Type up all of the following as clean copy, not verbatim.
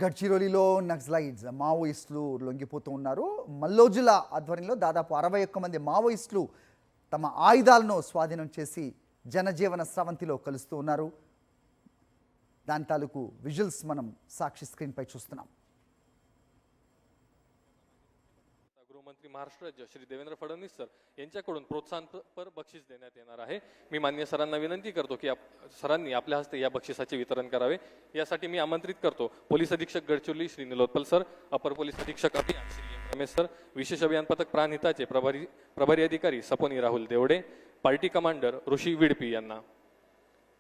గడ్చిరోలిలో Naxalites మావోయిస్టులు లొంగిపోతూ ఉన్నారు. మల్లోజుల ఆధ్వర్యంలో దాదాపు 61 మంది మావోయిస్టులు తమ ఆయుధాలను స్వాధీనం చేసి జనజీవన స్రవంతిలో కలుస్తూ ఉన్నారు. దాని తాలూకు విజువల్స్ మనం సాక్షి स्क्रीनపై చూస్తున్నాం. गृहमंत्री महाराष्ट्र राज्य श्री देवेंद्र फडणवीस सर यांच्याकडून प्रोत्साहनपर बक्षीस देण्यात येणार आहे. मी माननीय सरांना विनंती करतो की सरांनी आपल्या हस्ते या बक्षिसाचे वितरण करावे. यासाठी मी आमंत्रित करतो पोलीस अधीक्षक गडचिरोली श्री निलोत्पल सर, अपर पोलीस अधीक्षक अभियान श्री एम रमेश सर, विशेष अभियान पथक प्राणहिताचे प्रभारी अधिकारी सपोनी राहुल देवडे, पार्टी कमांडर ऋषी विडपी यांना.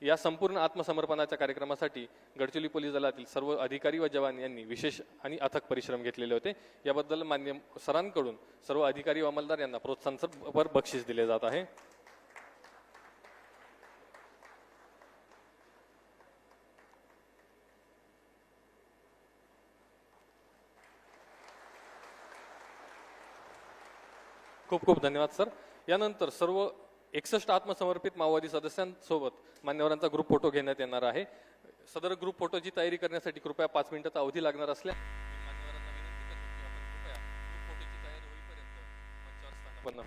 या संपूर्ण आत्मसमर्पणाच्या कार्यक्रमासाठी गडचिरोली पोलीस दलातील सर्व अधिकारी व जवान यांनी विशेष आणि अथक परिश्रम घेतलेले होते. याबद्दल मान्य सरांकडून सर्व अधिकारी व अंमलदार यांना प्रोत्साहनपर बक्षीस दिले जात आहे. खूप खूप धन्यवाद सर. यानंतर सर्व 61 आत्मसमर्पित माओवादी सदस्यांसोबत मान्यवरांचा ग्रुप फोटो घेण्यात येणार आहे. सदर ग्रुप फोटोची तयारी करण्यासाठी कृपया 5 मिनिटाचा अवधी लागणार असल्या मान्यवरांना विनंती करतो की आपण कृपया ग्रुप फोटोची तयारी होईपर्यंत मंचावर स्थानापन्न